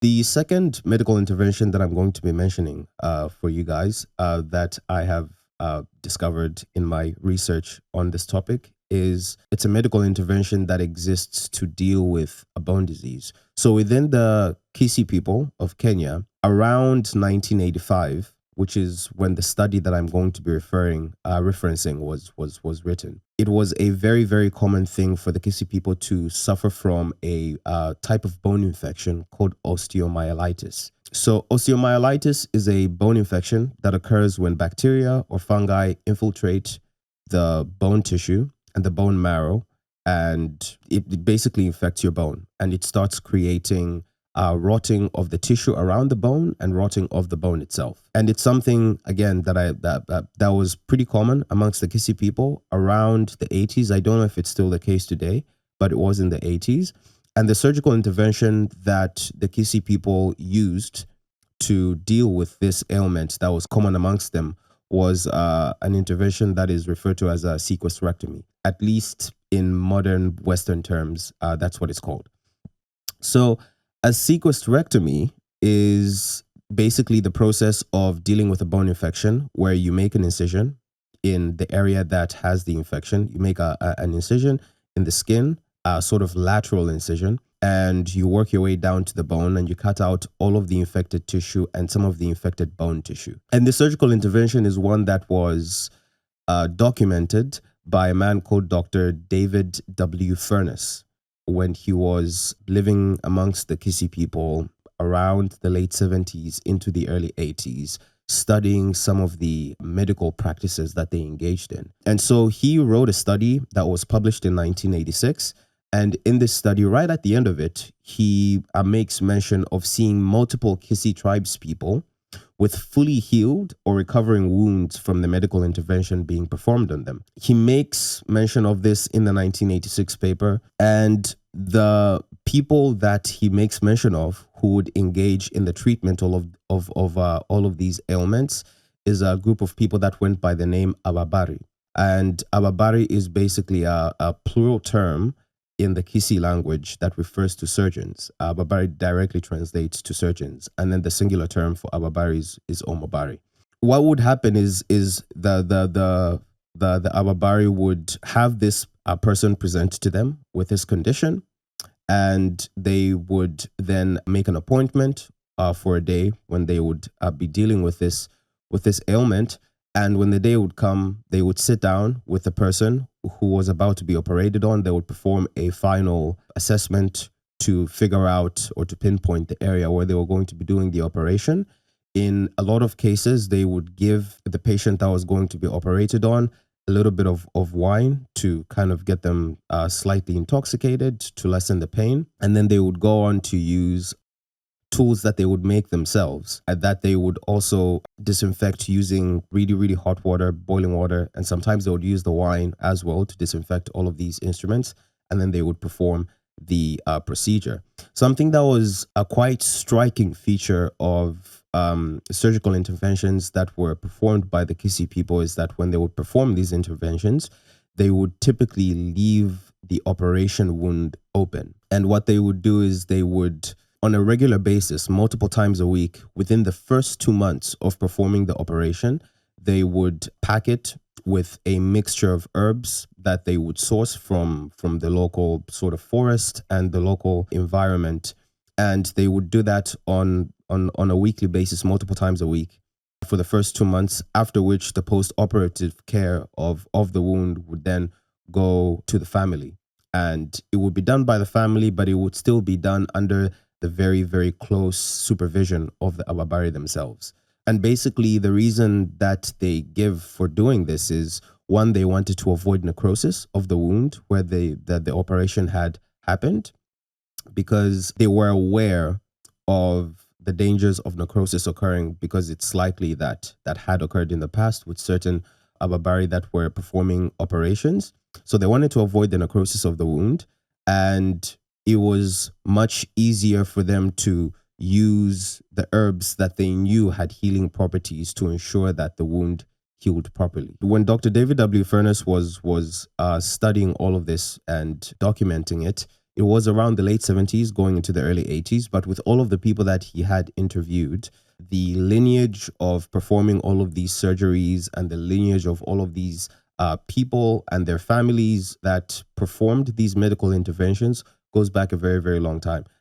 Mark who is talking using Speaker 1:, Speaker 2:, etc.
Speaker 1: The second medical intervention that I'm going to be mentioning for you guys that I have discovered in my research on this topic is it's a medical intervention that exists to deal with a bone disease. So within the Kisii people of Kenya, around 1985, which is when the study that I'm going to be referencing was written. It was a very, very common thing for the Kisii people to suffer from a type of bone infection called osteomyelitis. So osteomyelitis is a bone infection that occurs when bacteria or fungi infiltrate the bone tissue and the bone marrow, and it basically infects your bone, and it starts creating rotting of the tissue around the bone and rotting of the bone itself. And it's something, again, that was pretty common amongst the Kisii people around the 80s. I don't know if it's still the case today, but it was in the 80s. And the surgical intervention that the Kisii people used to deal with this ailment that was common amongst them was an intervention that is referred to as a sequestrectomy. At least in modern Western terms, that's what it's called. So a sequestrectomy is basically the process of dealing with a bone infection where you make an incision in the area that has the infection. You make an incision in the skin, a sort of lateral incision, and you work your way down to the bone and you cut out all of the infected tissue and some of the infected bone tissue. And the surgical intervention is one that was documented by a man called Dr. David W. Furness when he was living amongst the Kisii people around the late 70s into the early 80s, studying some of the medical practices that they engaged in. And so he wrote a study that was published in 1986. And in this study, right at the end of it, he makes mention of seeing multiple Kisii tribes people with fully healed or recovering wounds from the medical intervention being performed on them. He makes mention of this in the 1986 paper, and the people that he makes mention of who would engage in the treatment of all of these ailments is a group of people that went by the name Ababari. And Ababari is basically a plural term in the Kisii language that refers to surgeons. Ababari directly translates to surgeons, and then the singular term for Ababari is Omobari. What would happen is the Ababari would have this person present to them with this condition, and they would then make an appointment for a day when they would be dealing with this ailment. And when the day would come, they would sit down with the person who was about to be operated on. They would perform a final assessment to figure out or to pinpoint the area where they were going to be doing the operation. In a lot of cases, they would give the patient that was going to be operated on a little bit of wine to kind of get them slightly intoxicated to lessen the pain. And then they would go on to use tools that they would make themselves and that they would also disinfect using really, really hot water, boiling water. And sometimes they would use the wine as well to disinfect all of these instruments. And then they would perform the procedure. Something that was a quite striking feature of surgical interventions that were performed by the Kisii people is that when they would perform these interventions, they would typically leave the operation wound open. And what they would do is they would, on a regular basis, multiple times a week, within the first 2 months of performing the operation, they would pack it with a mixture of herbs that they would source from the local sort of forest and the local environment. And they would do that on a weekly basis, multiple times a week for the first 2 months, after which the post-operative care of the wound would then go to the family. And it would be done by the family, but it would still be done under the very, very close supervision of the Ababari themselves. And basically, the reason that they give for doing this is, one, they wanted to avoid necrosis of the wound where the operation had happened, because they were aware of the dangers of necrosis occurring, because it's likely that had occurred in the past with certain Ababari that were performing operations. So they wanted to avoid the necrosis of the wound, and it was much easier for them to use the herbs that they knew had healing properties to ensure that the wound healed properly. When Dr. David W. Furness was studying all of this and documenting it, it was around the late 70s going into the early 80s. But with all of the people that he had interviewed, the lineage of performing all of these surgeries and the lineage of all of these people and their families that performed these medical interventions goes back a very, very long time.